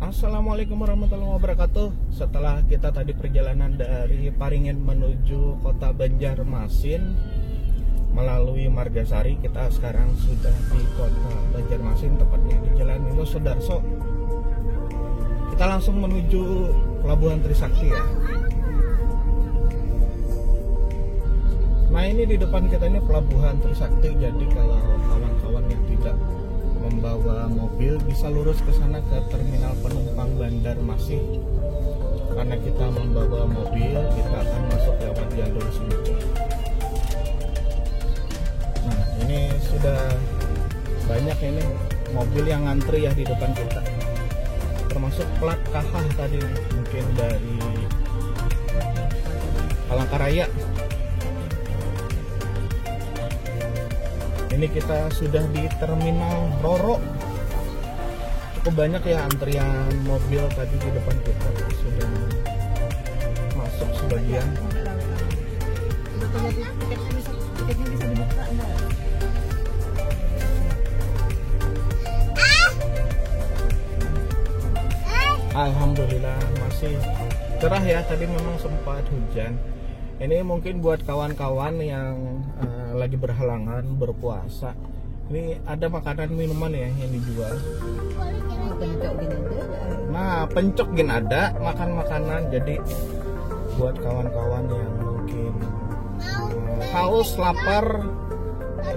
Assalamualaikum warahmatullahi wabarakatuh. Setelah kita tadi perjalanan dari Paringin menuju kota Banjarmasin melalui Margasari, kita sekarang sudah di kota Banjarmasin, tepatnya di Jalan Nilo Sodarso. Kita langsung menuju Pelabuhan Trisakti ya. Nah, ini di depan kita ini Pelabuhan Trisakti. Jadi kalau kawan-kawan yang tidak membawa mobil bisa lurus ke sana ke terminal penumpang Banjarmasin. Karena kita membawa mobil, kita akan masuk lewat jalur sini. Nah, ini sudah banyak ini mobil yang ngantri ya di depan kita. Termasuk plat KH tadi, mungkin dari Palangkaraya. Ini kita sudah di terminal Roro. Cukup banyak ya antrian mobil tadi di depan kita. Sudah masuk sebagian. Tiketnya bisa dibuka enggak? Alhamdulillah masih cerah ya. Tadi memang sempat hujan. Ini mungkin buat kawan-kawan yang lagi berhalangan berpuasa. Ini ada makanan minuman ya yang dijual. Nah, pencok gin ada, makan makanan. Jadi buat kawan-kawan yang mungkin haus, lapar,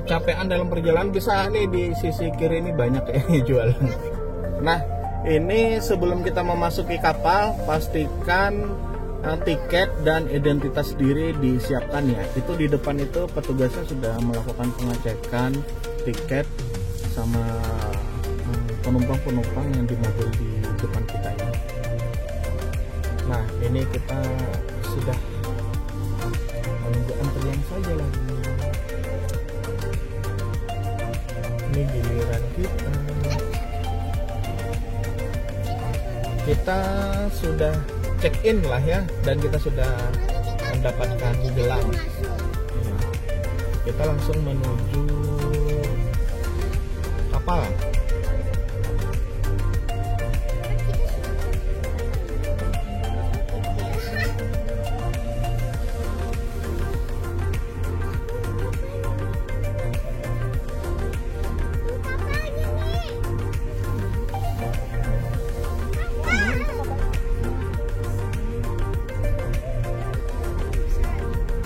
capean dalam perjalanan, bisa nih di sisi kiri ini banyak ya jualan. Nah, ini sebelum kita memasuki kapal, pastikan tiket dan identitas diri disiapkan ya. Itu di depan itu petugasnya sudah melakukan pengecekan tiket sama penumpang-penumpang yang di mobil di depan kita ini. Nah, ini kita sudah menunggu antrian saja lagi. Ini giliran kita sudah check in lah ya, dan kita sudah mendapatkan gelang. Kita langsung menuju kapal.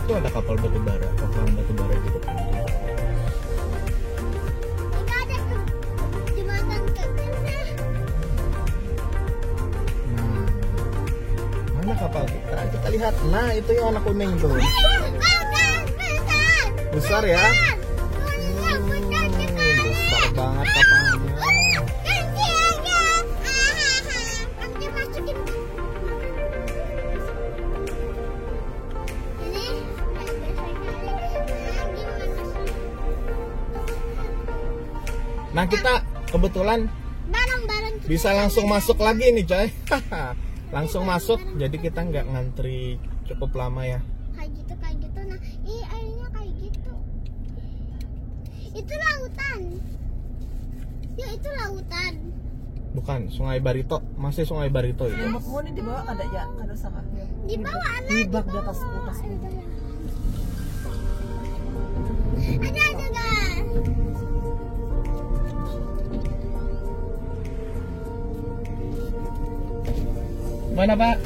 Itu ada kapal batubara, kapal batubara di depan. Nah, mana kapal kita? Kita lihat. Nah, itu yang warna kuning tuh. Besar ya? Besar banget kapalnya. Nah, kita kebetulan bisa langsung masuk lagi nih coy. Langsung masuk, jadi kita nggak ngantri cukup lama ya. Kayak gitu. Nah, ini airnya kayak gitu. Itu lautan. Ya, itu lautan. Bukan, Sungai Barito. Masih Sungai Barito itu. Yang mau ini di bawah ada ya, ada sama. Di bawah ada. Di bak di atas kulkas. Ada guys. Mana Pak?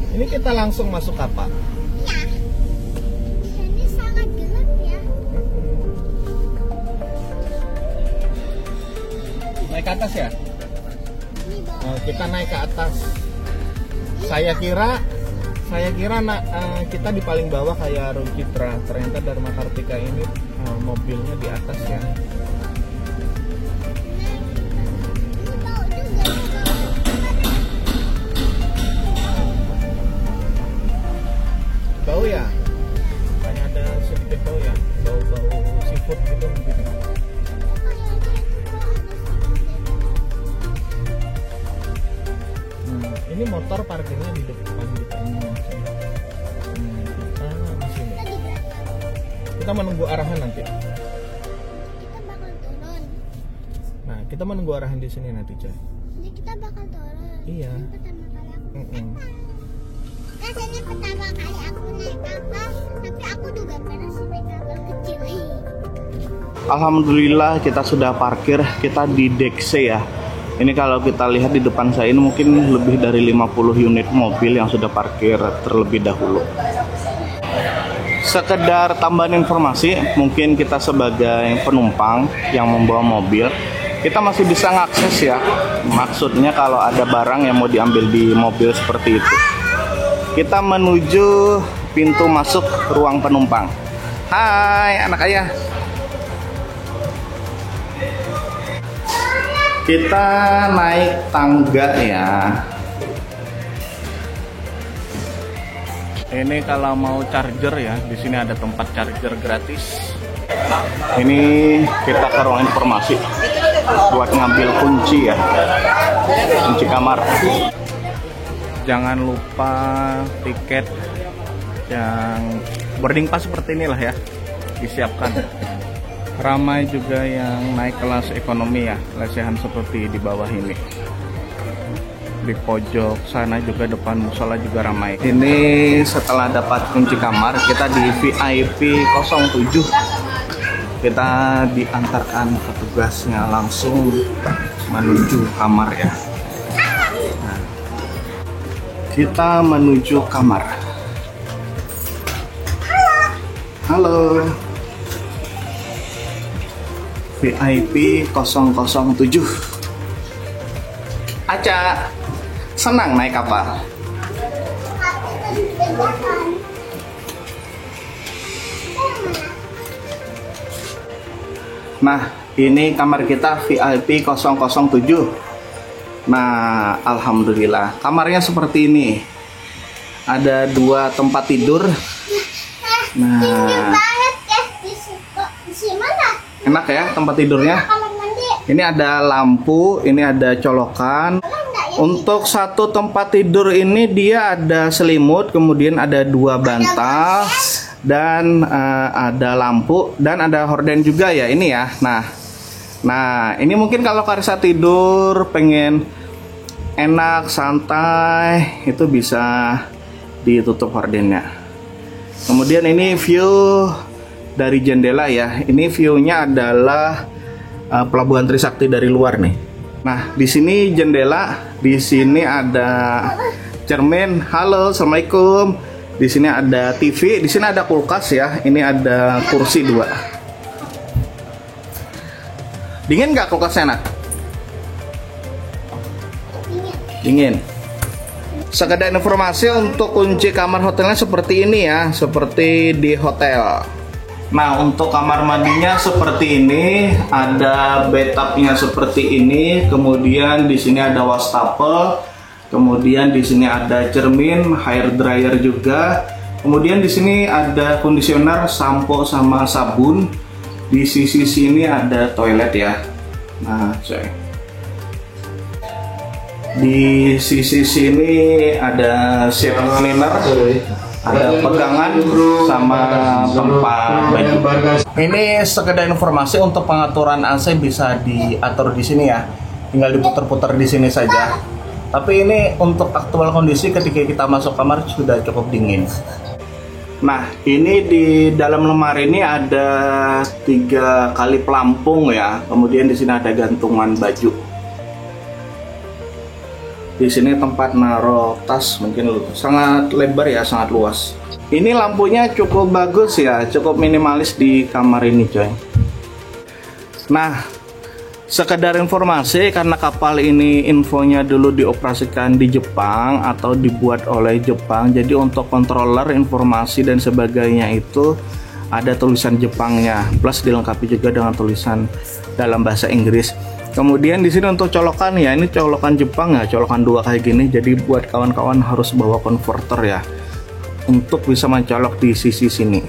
Ini kita langsung masuk kapal. Ya. Ini sangat gelap ya. Naik ke atas ya? Ini bawah. Oh, kita naik ke atas. Saya kira kita di paling bawah kayak Rukitra. Ternyata Dharma Kartika ini mobilnya di atas ya. Ini bau juga. Bau ya? Kayaknya ada sedikit bau ya? Bau-bau seafood gitu mungkin. Ini motor parkirnya di depan kita ini. Kita di sini. Kita menunggu arahan nanti. Kita Kita menunggu arahan di sini nanti, coy. Jadi kita bakal turun. Iya. Ini pertama kali aku. Mm-mm. Kan ini pertama kali aku naik kapal, tapi aku juga pernah sih naik kapal kecil. Alhamdulillah kita sudah parkir, kita di dek C ya. Ini kalau kita lihat di depan saya ini mungkin lebih dari 50 unit mobil yang sudah parkir terlebih dahulu. Sekedar tambahan informasi, mungkin kita sebagai penumpang yang membawa mobil, kita masih bisa ngakses ya. Maksudnya kalau ada barang yang mau diambil di mobil seperti itu. Kita menuju pintu masuk ruang penumpang. Hai anak ayah. Kita naik tangga ya. Ini kalau mau charger ya, di sini ada tempat charger gratis. Ini kita ke ruang informasi buat ngambil kunci ya, kunci kamar. Jangan lupa tiket yang boarding pass seperti inilah ya, disiapkan. Ramai juga yang naik kelas ekonomi ya, lesehan seperti di bawah ini. Di pojok sana juga depan musola juga ramai. Ini setelah dapat kunci kamar, kita di VIP 07. Kita diantarkan petugasnya langsung menuju kamar ya. Nah, kita menuju kamar. Halo. VIP 007. Aca, senang naik kapal? Nah, ini kamar kita VIP 007. Nah, alhamdulillah kamarnya seperti ini. Ada 2 tempat tidur. Nah, banget ya di mana? enak ya tempat tidurnya. Kamar mandi. Ini ada lampu, ini ada colokan. Untuk satu tempat tidur ini dia ada selimut, kemudian ada 2 bantal, dan ada lampu, dan ada horden juga ya ini ya. Nah ini mungkin kalau Karissa tidur pengen enak santai itu bisa ditutup hordennya. Kemudian ini view dari jendela ya. Ini view-nya adalah Pelabuhan Trisakti dari luar nih. Nah, di sini jendela, di sini ada cermin. Halo, assalamualaikum. Di sini ada TV, di sini ada kulkas ya. Ini ada kursi 2. Dingin nggak kulkasnya, Nak? Dingin. Sekedar informasi untuk kunci kamar hotelnya seperti ini ya, seperti di hotel. Nah, untuk kamar mandinya seperti ini, ada bathtubnya seperti ini, kemudian di sini ada wastafel, kemudian di sini ada cermin, hair dryer juga, kemudian di sini ada conditioner, sampo sama sabun. Di sisi sini ada toilet ya. Nah, di sisi sini ada seat cleaner, ada pegangan sama tempat baju. Ini sekedar informasi untuk pengaturan AC bisa diatur di sini ya. Tinggal diputar-putar di sini saja. Tapi ini untuk aktual kondisi ketika kita masuk kamar sudah cukup dingin. Nah, ini di dalam lemari ini ada 3 kali pelampung ya. Kemudian di sini ada gantungan baju. Di sini tempat naruh tas, mungkin sangat lebar ya, sangat luas. Ini lampunya cukup bagus ya, cukup minimalis di kamar ini, coy. Nah, sekedar informasi karena kapal ini infonya dulu dioperasikan di Jepang atau dibuat oleh Jepang, jadi untuk controller informasi dan sebagainya itu ada tulisan Jepangnya, plus dilengkapi juga dengan tulisan dalam bahasa Inggris. Kemudian di sini untuk colokan ya, ini colokan Jepang ya, colokan 2 kayak gini. Jadi buat kawan-kawan harus bawa converter ya untuk bisa mencolok di sisi sini.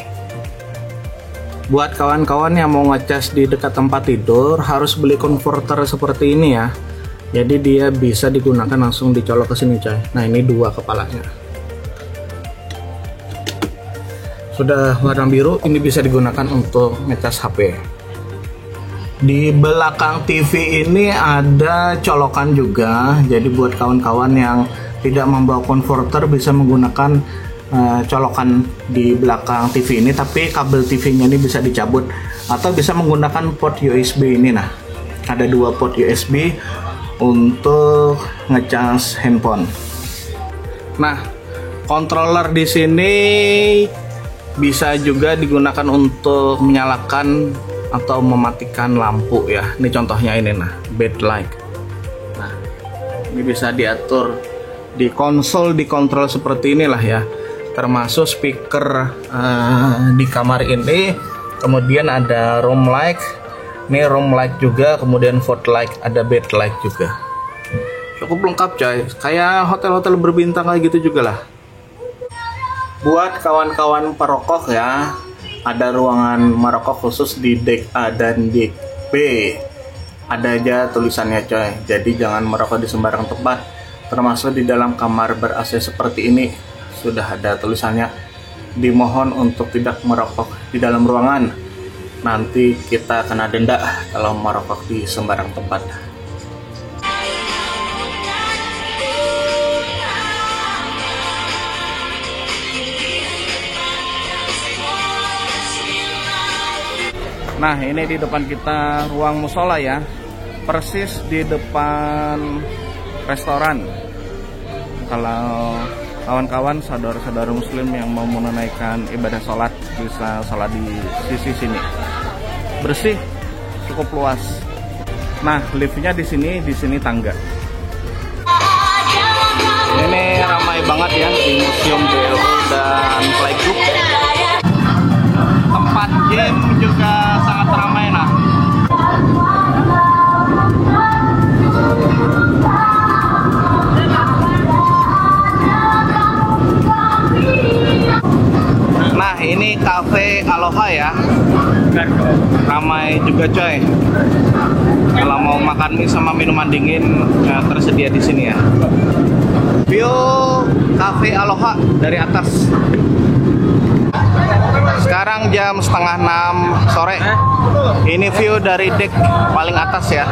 Buat kawan-kawan yang mau ngecas di dekat tempat tidur harus beli converter seperti ini ya. Jadi dia bisa digunakan langsung dicolok ke sini, coy. Nah, ini 2 kepalanya. Sudah warna biru, ini bisa digunakan untuk ngecas HP. Di belakang TV ini ada colokan juga, jadi buat kawan-kawan yang tidak membawa konverter bisa menggunakan colokan di belakang TV ini, tapi kabel TV-nya ini bisa dicabut atau bisa menggunakan port USB ini. Nah, ada 2 port USB untuk ngecas handphone. Nah, controller di sini bisa juga digunakan untuk menyalakan atau mematikan lampu ya. Ini contohnya ini, nah, backlight. Nah, ini bisa diatur di konsol, dikontrol seperti inilah ya. Termasuk speaker di kamar ini. Kemudian ada room light. Ini room light juga, kemudian fog light, ada backlight juga. Cukup lengkap coy, kayak hotel-hotel berbintang kayak gitu juga lah. Buat kawan-kawan perokok ya, ada ruangan merokok khusus di dek A dan dek B. Ada aja tulisannya coy, jadi jangan merokok di sembarang tempat. Termasuk di dalam kamar ber-AC seperti ini, sudah ada tulisannya, dimohon untuk tidak merokok di dalam ruangan. Nanti kita kena denda kalau merokok di sembarang tempat. Nah, ini di depan kita ruang musola ya, persis di depan restoran. Kalau kawan-kawan, saudara-saudara muslim yang mau menunaikan ibadah sholat bisa sholat di sisi sini. Bersih, cukup luas. Nah, liftnya di sini tangga. Ini ramai banget ya di Museum BLU dan Playgroup. Tempat game juga sangat ramai nah. Nah, ini cafe Aloha ya. Ramai juga coy. Kalau mau makan mie sama minuman dingin tersedia di sini ya. View cafe Aloha dari atas. Sekarang jam 5:30 sore. Ini view dari dek paling atas ya.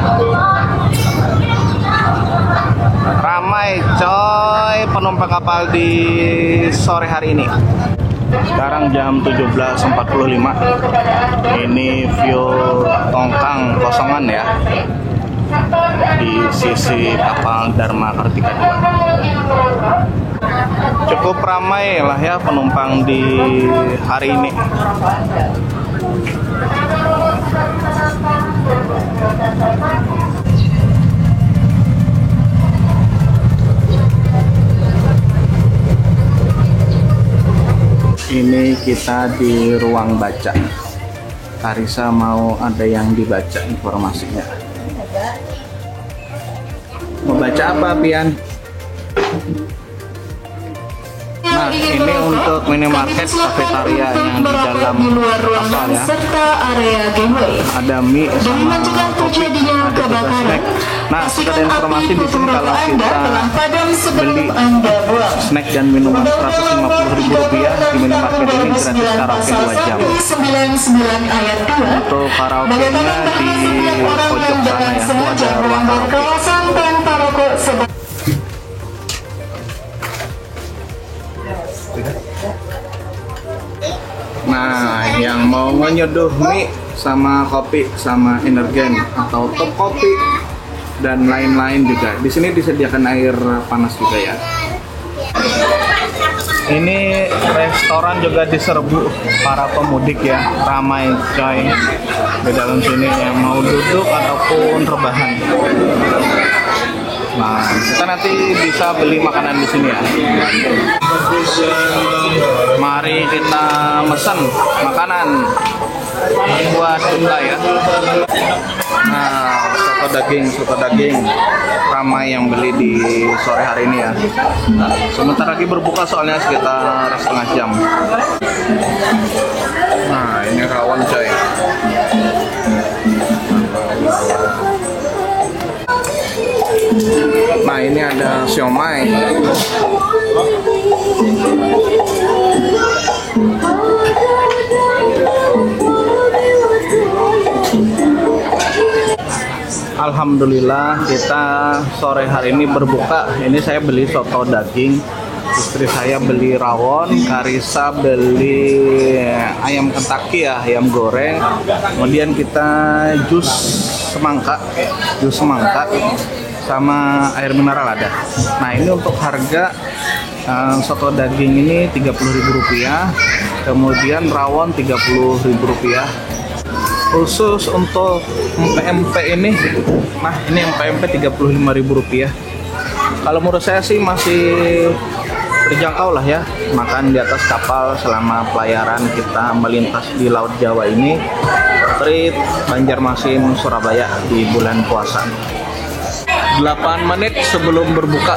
Ramai coy penumpang kapal di sore hari ini. Sekarang jam 17.45. Ini view tongkang kosongan ya, di sisi kapal Dharma Kartika 2. Cukup ramai lah ya penumpang di hari ini. Ini kita di ruang baca. Karisa mau ada yang dibaca informasinya. Mau baca apa, Pian? Nah, ini untuk minimarket kafetaria yang di dalam kapal ya. Serta area gateway. Ada mie sama kopi, ada juga snack. Nah, ada informasi di sini kalau kita beli snack dan minuman Rp150.000 di minimarket ini gratis karaoke 2 jam. 99 ayat 2. Untuk karaoke-nya di pojok sana ya, itu ada ruang karaoke. Kawasan tanpa rokok Nah, yang mau nyeduh mie sama kopi sama energen atau top kopi dan lain-lain juga. Di sini disediakan air panas juga ya. Ini restoran juga diserbu para pemudik ya, ramai coy di dalam sini yang mau duduk ataupun rebahan. Nah, kita nanti bisa beli makanan di sini ya. Mari kita pesan makanan buat kita ya. Nah, soto daging ramai yang beli di sore hari ini ya. Sebentar lagi berbuka soalnya sekitar setengah jam. Nah, ini rawon coy. Nah, ini ada siomay. Alhamdulillah kita sore hari ini berbuka. Ini saya beli soto daging, istri saya beli rawon, Karissa beli ayam Kentucky ya, ayam goreng. Kemudian kita jus semangka sama air mineral ada. Nah ini untuk harga soto daging ini Rp30.000, kemudian rawon Rp30.000. Khusus untuk empek-empek ini, nah ini empek-empek Rp35.000. Kalau menurut saya sih masih terjangkau lah ya, makan di atas kapal selama pelayaran kita melintas di Laut Jawa ini, Trit, Banjarmasin, Surabaya di bulan puasa. 8 menit sebelum berbuka,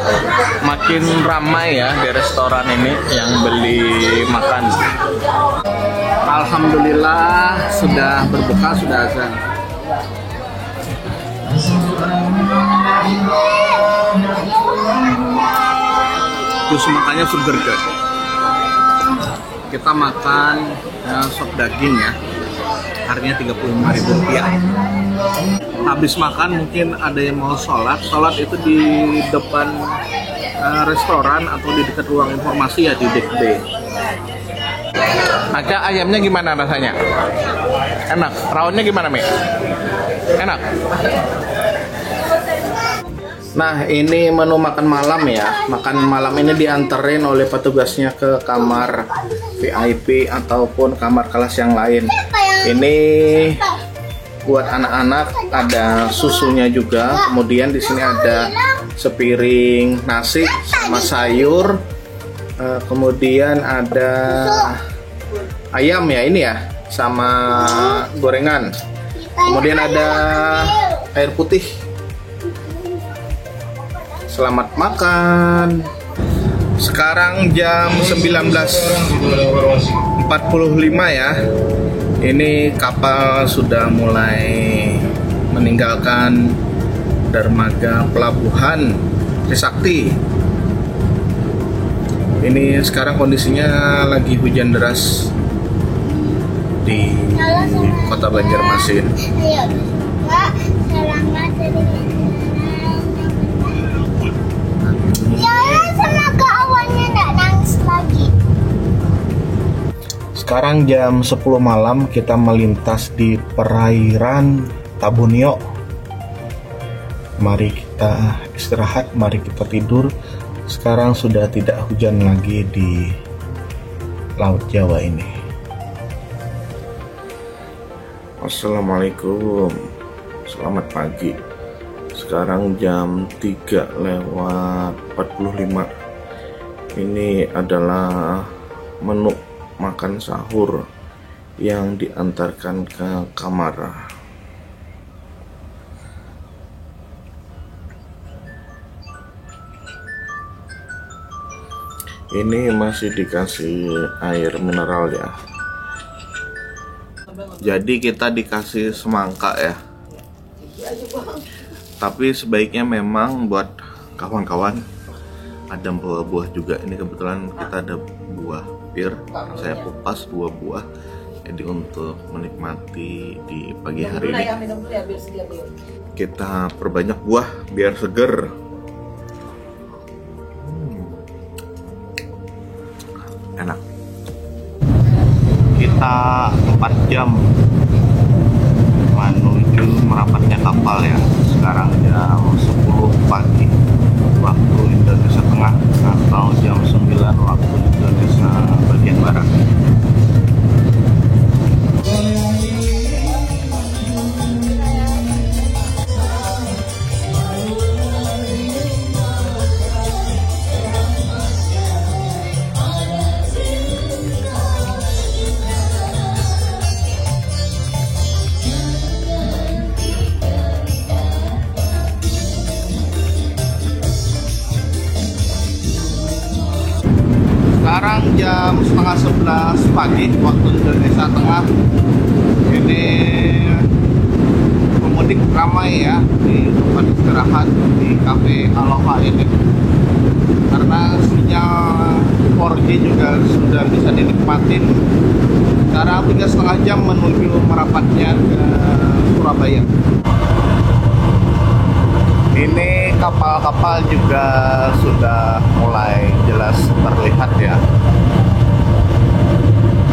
makin ramai ya di restoran ini yang beli makan. Alhamdulillah sudah berbuka, sudah azan. Terus makannya surga. Kita makan sop daging ya, harganya Rp35.000. Habis makan mungkin ada yang mau sholat itu di depan restoran atau di dekat ruang informasi ya, di Dek B. Aca, ayamnya gimana rasanya? Enak. Rawonnya gimana, Mi? Enak. Nah, ini menu makan malam ya. Makan malam ini dianterin oleh petugasnya ke kamar VIP ataupun kamar kelas yang lain. Ini buat anak-anak, ada susunya juga. Kemudian di sini ada sepiring nasi sama sayur. Kemudian ada ayam ya ini ya, sama gorengan. Kemudian ada air putih. Selamat makan. Sekarang jam 19.45 ya. Ini kapal sudah mulai meninggalkan dermaga pelabuhan Trisakti. Ini sekarang kondisinya lagi hujan deras di kota Banjarmasin. Semoga awannya nggak nangis lagi. Sekarang jam 10 malam kita melintas di perairan Tabunio. Mari kita istirahat, mari kita tidur. Sekarang sudah tidak hujan lagi di Laut Jawa ini. Assalamualaikum, selamat pagi. Sekarang jam 3:45. Ini adalah menu makan sahur yang diantarkan ke kamar. Ini masih dikasih air mineral ya. Jadi kita dikasih semangka ya. Tapi sebaiknya memang buat kawan-kawan ada buah-buah juga. Ini kebetulan kita ada buah pir, saya kupas 2 buah. Jadi untuk menikmati di pagi hari ini kita perbanyak buah biar seger. Enak. Kita 4 jam menuju merapatnya kapal ya. Sekarang jam 10 pagi waktu Indonesia Tengah atau jam 9 waktu Indonesia bagian barat. Sekarang jam setengah 11 pagi waktu Indonesia Tengah. Ini pemudik ramai ya di tempat istirahat di Cafe Aloha ini, karena sinyal 4G juga sudah bisa dinikmatin. Sekarang tinggal setengah jam menuju merapatnya ke Surabaya. Ini kapal-kapal juga sudah mulai jelas terlihat ya.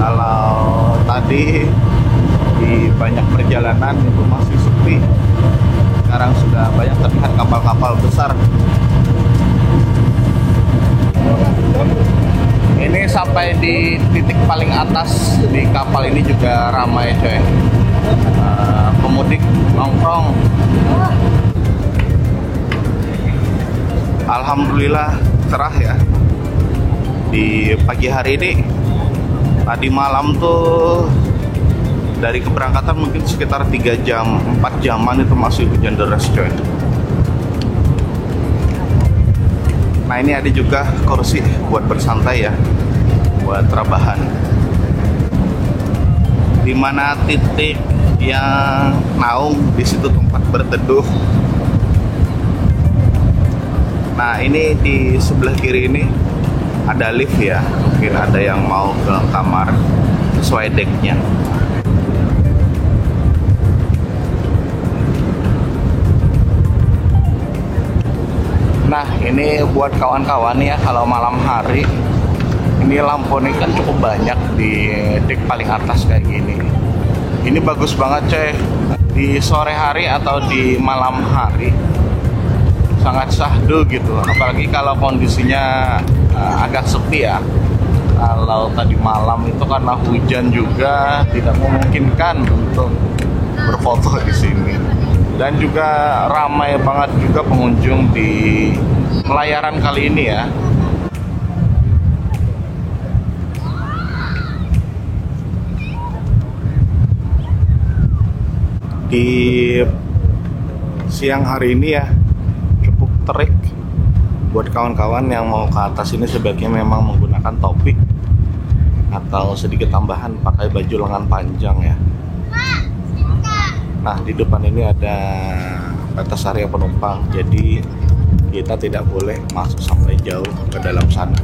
Kalau tadi di banyak perjalanan itu masih sepi, sekarang sudah banyak terlihat kapal-kapal besar. Ini sampai di titik paling atas di kapal ini juga ramai coy. Pemudik nongkrong. Alhamdulillah cerah ya di pagi hari ini. Tadi malam tuh dari keberangkatan mungkin sekitar 3 jam, 4 jaman itu masih hujan deras coy. Nah ini ada juga kursi buat bersantai ya, buat rebahan. Dimana titik yang naung, di situ tempat berteduh. Nah ini di sebelah kiri ini ada lift ya, mungkin ada yang mau ke kamar sesuai decknya. Nah ini buat kawan-kawan ya, kalau malam hari ini lampu ini kan cukup banyak di dek paling atas kayak gini. Ini bagus banget coy, di sore hari atau di malam hari sangat syahdu gitu, apalagi kalau kondisinya agak sepi ya. Kalau tadi malam itu karena hujan juga tidak memungkinkan untuk berfoto di sini. Dan juga ramai banget juga pengunjung di pelayaran kali ini ya. Di siang hari ini ya cukup terik. Buat kawan-kawan yang mau ke atas ini sebaiknya memang menggunakan topi atau sedikit tambahan pakai baju lengan panjang ya. Nah di depan ini ada batas area penumpang, jadi kita tidak boleh masuk sampai jauh ke dalam sana.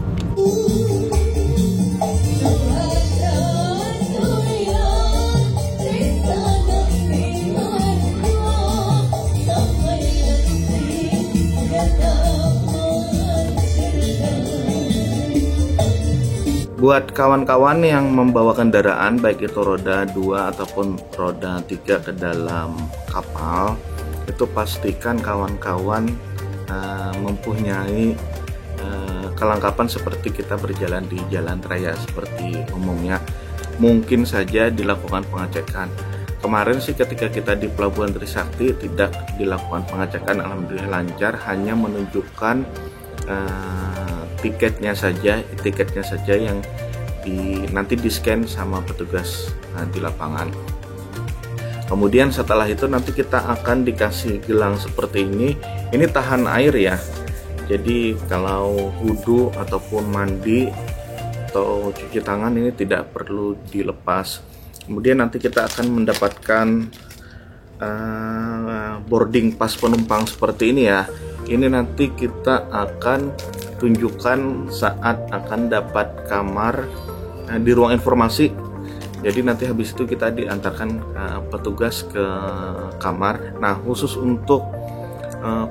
Buat kawan-kawan yang membawa kendaraan baik itu roda 2 ataupun roda 3 ke dalam kapal, itu pastikan kawan-kawan mempunyai kelengkapan seperti kita berjalan di jalan raya seperti umumnya. Mungkin saja dilakukan pengecekan. Kemarin sih ketika kita di Pelabuhan Trisakti tidak dilakukan pengecekan, alhamdulillah lancar, hanya menunjukkan tiketnya saja yang nanti di scan sama petugas di lapangan. Kemudian setelah itu nanti kita akan dikasih gelang seperti ini tahan air ya, jadi kalau wudhu ataupun mandi atau cuci tangan ini tidak perlu dilepas. Kemudian nanti kita akan mendapatkan boarding pass penumpang seperti ini ya. Ini nanti kita akan tunjukkan saat akan dapat kamar di ruang informasi. Jadi nanti habis itu kita diantarkan petugas ke kamar. Nah khusus untuk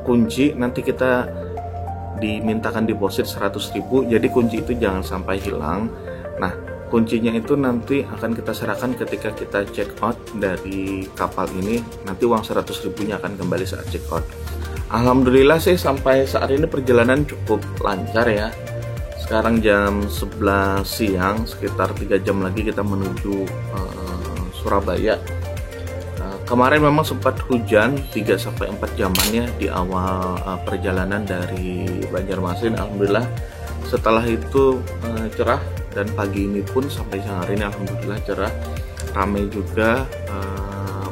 kunci nanti kita dimintakan deposit 100.000. Jadi kunci itu jangan sampai hilang. Nah kuncinya itu nanti akan kita serahkan ketika kita check out dari kapal ini. Nanti uang 100.000-nya akan kembali saat check out. Alhamdulillah sih sampai saat ini perjalanan cukup lancar ya. Sekarang jam 11 siang, sekitar 3 jam lagi kita menuju Surabaya. Kemarin memang sempat hujan 3-4 jaman ya di awal perjalanan dari Banjarmasin. Alhamdulillah setelah itu cerah, dan pagi ini pun sampai siang hari ini alhamdulillah cerah. Ramai juga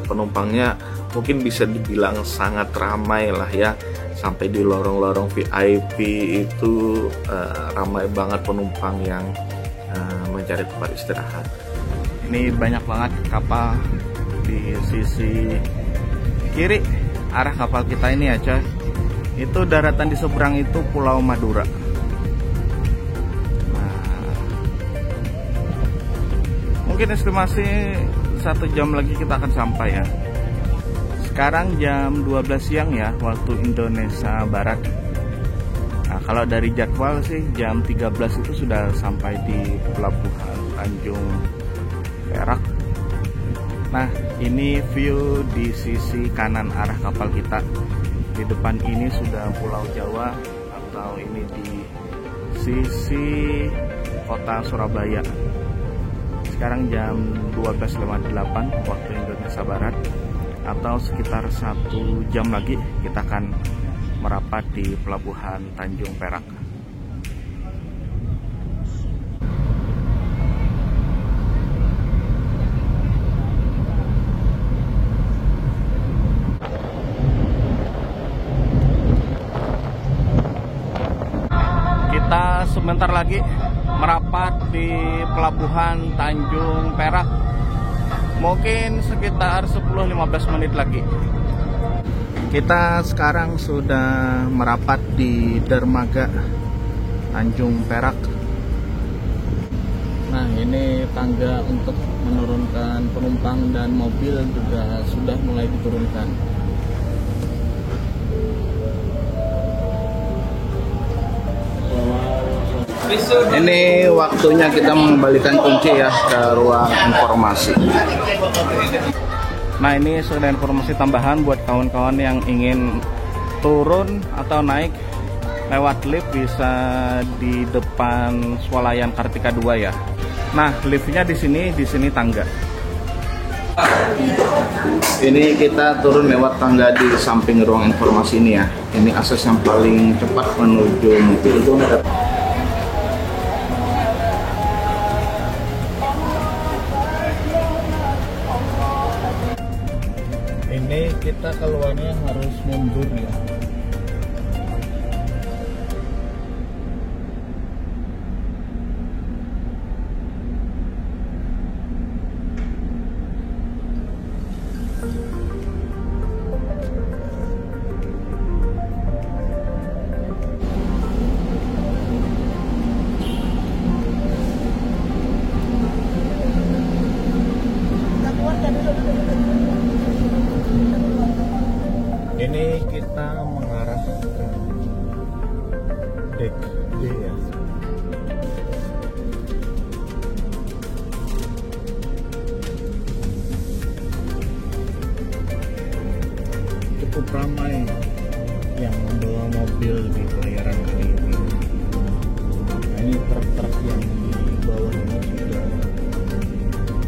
penumpangnya, mungkin bisa dibilang sangat ramai lah ya. Sampai di lorong-lorong VIP itu ramai banget penumpang yang mencari tempat istirahat. Ini banyak banget kapal di sisi kiri arah kapal kita ini ya coy. Itu daratan di seberang itu Pulau Madura. Nah, mungkin estimasi 1 jam lagi kita akan sampai ya. Sekarang jam 12 siang ya, waktu Indonesia Barat. Nah, kalau dari jadwal sih jam 13 itu sudah sampai di Pelabuhan Tanjung Perak. Nah, ini view di sisi kanan arah kapal kita. Di depan ini sudah Pulau Jawa, atau ini di sisi kota Surabaya. Sekarang jam 12.58 waktu Indonesia Barat, atau sekitar 1 jam lagi kita akan merapat di Pelabuhan Tanjung Perak. Kita sebentar lagi merapat di Pelabuhan Tanjung Perak. Mungkin sekitar 10-15 menit lagi. Kita sekarang sudah merapat di dermaga Tanjung Perak. Nah, ini tangga untuk menurunkan penumpang dan mobil juga sudah mulai diturunkan. Ini waktunya kita mengembalikan kunci ya ke ruang informasi. Nah, ini sudah informasi tambahan buat kawan-kawan yang ingin turun atau naik lewat lift, bisa di depan Swalayan Kartika 2 ya. Nah, liftnya di sini tangga. Ini kita turun lewat tangga di samping ruang informasi ini ya. Ini akses yang paling cepat menuju mobil itu. Ini kita keluarnya harus mundur ya. Ini kita mengarah ke dek D ya. Cukup ramai yang membawa mobil di pelayaran kali ini. Nah, ini truk-truk yang di bawah ini sudah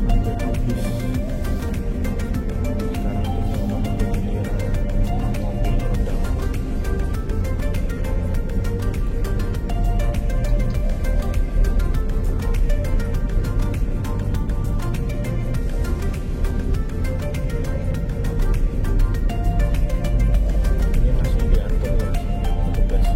hampir habis. Sekarang kita menunggu giliran mobil roda. Ini masih diatur ya petugas.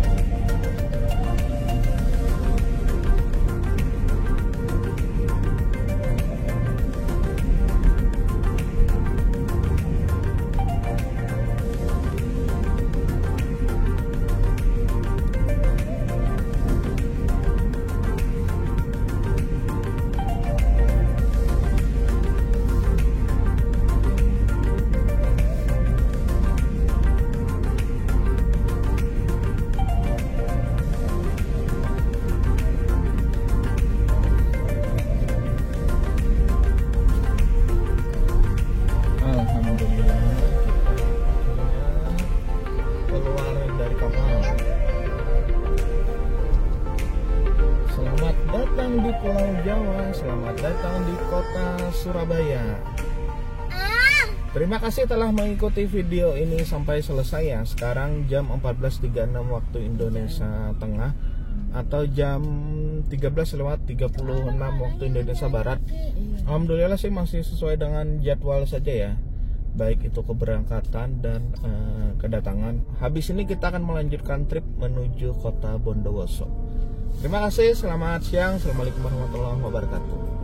Alhamdulillah kita keluar dari kapal. Selamat datang di Pulau Jawa, selamat datang di kota Surabaya. Terima kasih telah mengikuti video ini sampai selesai ya. Sekarang jam 14.36 waktu Indonesia Tengah, atau jam 13.36 waktu Indonesia Barat. Alhamdulillah sih masih sesuai dengan jadwal saja ya, baik itu keberangkatan dan kedatangan. Habis ini kita akan melanjutkan trip menuju kota Bondowoso. Terima kasih, selamat siang, assalamualaikum warahmatullahi wabarakatuh.